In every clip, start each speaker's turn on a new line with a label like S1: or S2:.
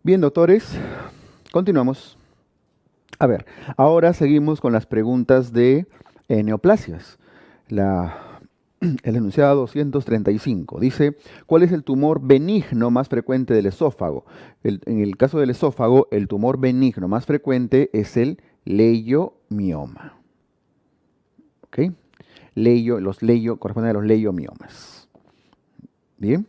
S1: Bien, doctores, continuamos. A ver, ahora seguimos con las preguntas de neoplasias. El enunciado 235 dice, ¿cuál es el tumor benigno más frecuente del esófago? En el caso del esófago, el tumor benigno más frecuente es el leiomioma. ¿Ok? Corresponden a los leiomiomas. Bien.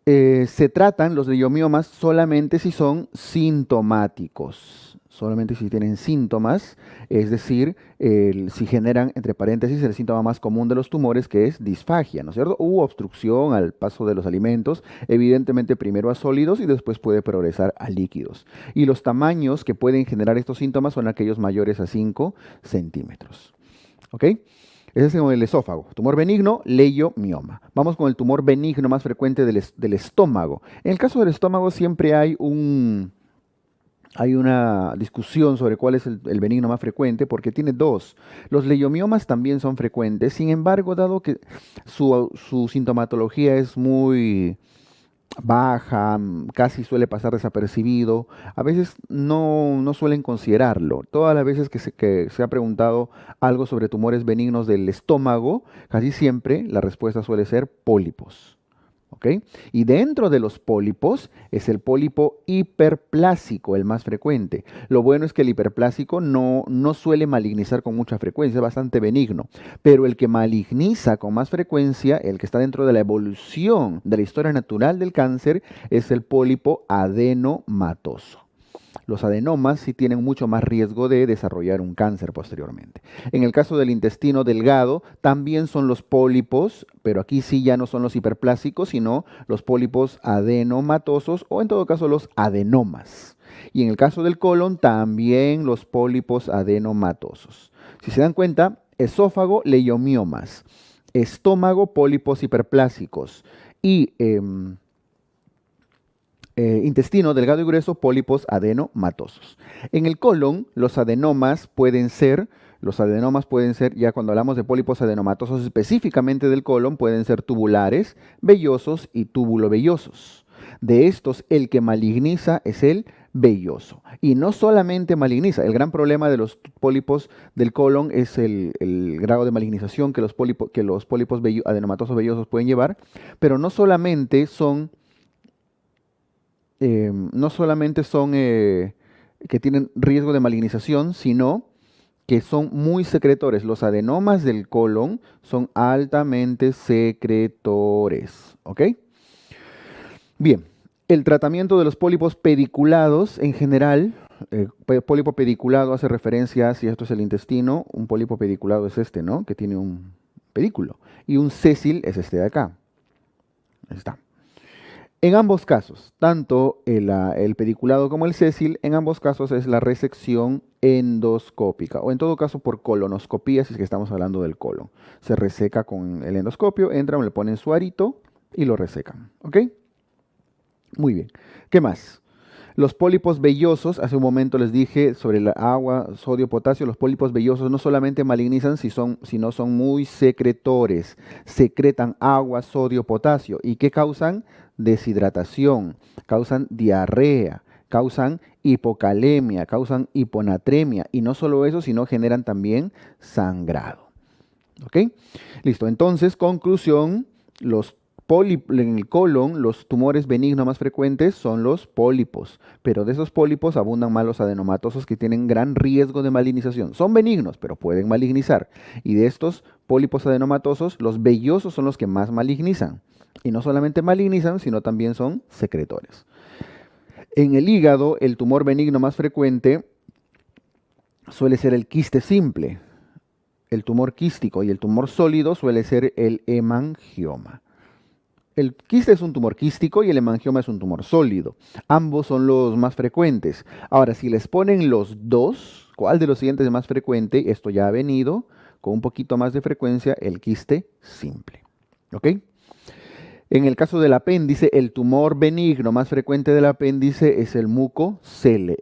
S1: Se tratan los leiomiomas solamente si son sintomáticos, solamente si tienen síntomas, es decir, si generan, entre paréntesis, el síntoma más común de los tumores, que es disfagia, ¿no es cierto? U obstrucción al paso de los alimentos, evidentemente primero a sólidos y después puede progresar a líquidos. Y los tamaños que pueden generar estos síntomas son aquellos mayores a 5 centímetros. ¿Ok? Ese es el esófago. Tumor benigno, leiomioma. Vamos con el tumor benigno más frecuente del estómago. En el caso del estómago siempre hay una discusión sobre cuál es el benigno más frecuente, porque tiene dos. Los leiomiomas también son frecuentes, sin embargo, dado que su sintomatología es muy baja, casi suele pasar desapercibido, a veces no suelen considerarlo. Todas las veces que se ha preguntado algo sobre tumores benignos del estómago, casi siempre la respuesta suele ser pólipos. ¿Ok? Y dentro de los pólipos es el pólipo hiperplásico, el más frecuente. Lo bueno es que el hiperplásico no suele malignizar con mucha frecuencia, es bastante benigno. Pero el que maligniza con más frecuencia, el que está dentro de la evolución de la historia natural del cáncer, es el pólipo adenomatoso. Los adenomas sí tienen mucho más riesgo de desarrollar un cáncer posteriormente. En el caso del intestino delgado, también son los pólipos, pero aquí sí ya no son los hiperplásicos, sino los pólipos adenomatosos o en todo caso los adenomas. Y en el caso del colon, también los pólipos adenomatosos. Si se dan cuenta, esófago, leiomiomas, estómago, pólipos hiperplásicos y intestino delgado y grueso, pólipos adenomatosos. En el colon, los adenomas pueden ser, ya cuando hablamos de pólipos adenomatosos específicamente del colon, pueden ser tubulares, vellosos y túbulo-vellosos. De estos, el que maligniza es el velloso. Y no solamente maligniza, el gran problema de los pólipos del colon es el grado de malignización que los pólipos adenomatosos vellosos pueden llevar, pero no solamente son que tienen riesgo de malignización, sino que son muy secretores. Los adenomas del colon son altamente secretores. ¿Ok? Bien, el tratamiento de los pólipos pediculados en general, pólipo pediculado hace referencia, si esto es el intestino, un pólipo pediculado es este, ¿no? Que tiene un pedículo. Y un sésil es este de acá. Ahí está. En ambos casos, tanto el pediculado como el sésil, en ambos casos es la resección endoscópica, o en todo caso por colonoscopía, si es que estamos hablando del colon. Se reseca con el endoscopio, entran, le ponen su arito y lo resecan. ¿Ok? Muy bien. ¿Qué más? Los pólipos vellosos, hace un momento les dije sobre el agua, sodio, potasio, los pólipos vellosos no solamente malignizan, sino son muy secretores. Secretan agua, sodio, potasio. ¿Y qué causan? Deshidratación, causan diarrea, causan hipocalemia, causan hiponatremia. Y no solo eso, sino generan también sangrado. ¿Ok? Listo. Entonces, conclusión, en el colon, los tumores benignos más frecuentes son los pólipos, pero de esos pólipos abundan más los adenomatosos que tienen gran riesgo de malignización. Son benignos, pero pueden malignizar. Y de estos pólipos adenomatosos, los vellosos son los que más malignizan. Y no solamente malignizan, sino también son secretores. En el hígado, el tumor benigno más frecuente suele ser el quiste simple, el tumor quístico, y el tumor sólido suele ser el hemangioma. El quiste es un tumor quístico y el hemangioma es un tumor sólido. Ambos son los más frecuentes. Ahora, si les ponen los dos, ¿cuál de los siguientes es más frecuente? Esto ya ha venido con un poquito más de frecuencia, el quiste simple. ¿Ok? En el caso del apéndice, el tumor benigno más frecuente del apéndice es el mucocele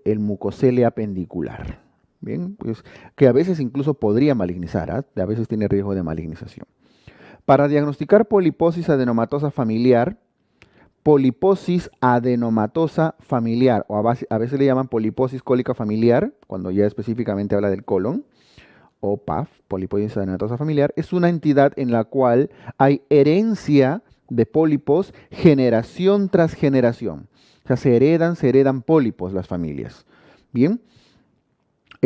S1: apendicular. Bien, pues que a veces incluso podría malignizar, a veces tiene riesgo de malignización. Para diagnosticar poliposis adenomatosa familiar, poliposis adenomatosa familiar, o a veces le llaman poliposis cólica familiar, cuando ya específicamente habla del colon, o PAF, poliposis adenomatosa familiar, es una entidad en la cual hay herencia de pólipos generación tras generación. O sea, se heredan pólipos las familias. Bien,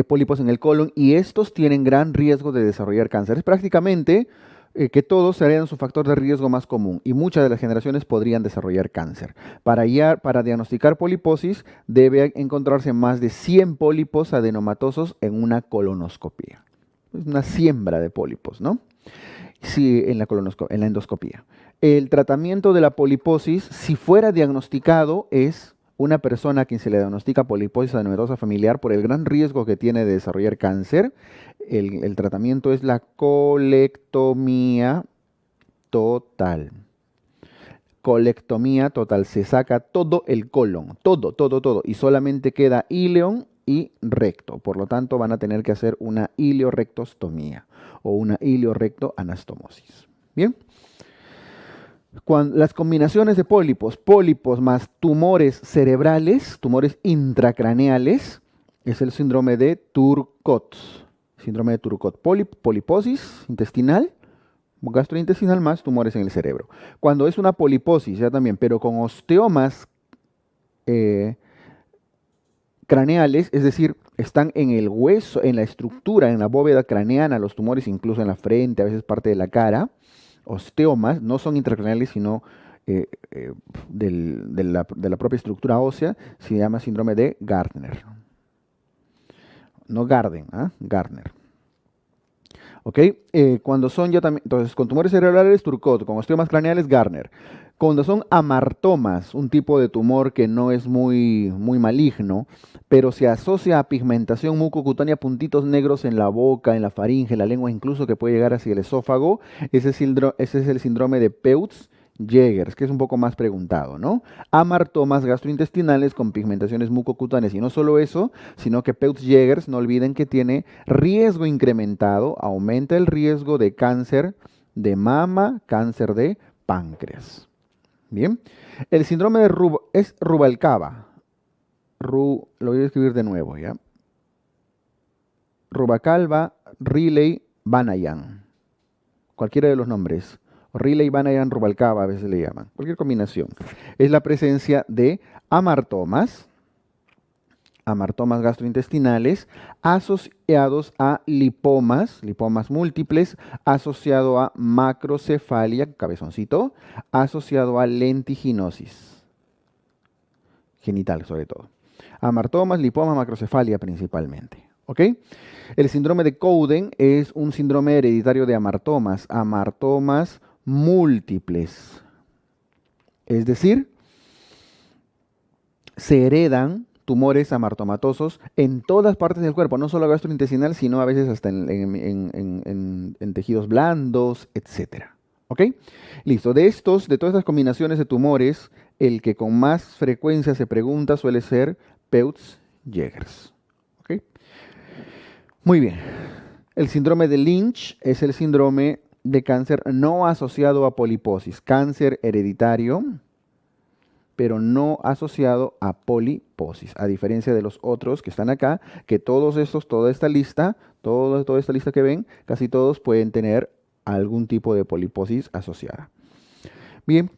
S1: pólipos en el colon y estos tienen gran riesgo de desarrollar cáncer. Es prácticamente que todos heredan su factor de riesgo más común y muchas de las generaciones podrían desarrollar cáncer. Para diagnosticar poliposis debe encontrarse más de 100 pólipos adenomatosos en una colonoscopia. Es una siembra de pólipos, ¿no? Sí, en la endoscopía. El tratamiento de la poliposis, si fuera diagnosticado, es una persona a quien se le diagnostica poliposis adenomatosa familiar por el gran riesgo que tiene de desarrollar cáncer. El tratamiento es la colectomía total. Colectomía total. Se saca todo el colon, todo. Y solamente queda íleon y recto. Por lo tanto, van a tener que hacer una ileorectostomía o una ileorectoanastomosis. Bien. Las combinaciones de pólipos más tumores cerebrales, tumores intracraneales, es el síndrome de Turcot. Síndrome de Turcot. Poliposis intestinal, gastrointestinal más tumores en el cerebro. Cuando es una poliposis, ya también, pero con osteomas craneales, es decir, están en el hueso, en la estructura, en la bóveda craneana, los tumores incluso en la frente, a veces parte de la cara. Osteomas, no son intracraneales, sino de la propia estructura ósea, se llama síndrome de Gardner. No Garden, Gardner. ¿Ok? Cuando son ya también, entonces, con tumores cerebrales, Turcot, con osteomas craneales, Gardner. Cuando son amartomas, un tipo de tumor que no es muy maligno, pero se asocia a pigmentación mucocutánea, puntitos negros en la boca, en la faringe, en la lengua, incluso que puede llegar hacia el esófago, ese es el síndrome de Peutz-Jeghers, que es un poco más preguntado, ¿no? Amartomas gastrointestinales con pigmentaciones mucocutáneas, y no solo eso, sino que Peutz-Jeghers, no olviden que tiene riesgo incrementado, aumenta el riesgo de cáncer de mama, cáncer de páncreas. Bien, el síndrome de es Rubalcaba. Lo voy a escribir de nuevo, ¿ya? Rubalcaba, Riley, Banayan. Cualquiera de los nombres. Riley, Banayan, Rubalcaba a veces le llaman. Cualquier combinación. Es la presencia de amartomas gastrointestinales asociados a lipomas múltiples, asociado a macrocefalia, cabezoncito, asociado a lentiginosis, genital sobre todo. Amartomas, lipomas, macrocefalia principalmente. ¿Ok? El síndrome de Cowden es un síndrome hereditario de amartomas múltiples. Es decir, se heredan tumores amartomatosos en todas partes del cuerpo, no solo gastrointestinal, sino a veces hasta en tejidos blandos, etc. ¿Ok? Listo. De todas estas combinaciones de tumores, el que con más frecuencia se pregunta suele ser Peutz-Jeghers. ¿Ok? Muy bien. El síndrome de Lynch es el síndrome de cáncer no asociado a poliposis, cáncer hereditario, pero no asociado a poliposis, a diferencia de los otros que están acá, que toda esta lista que ven, casi todos pueden tener algún tipo de poliposis asociada. Bien.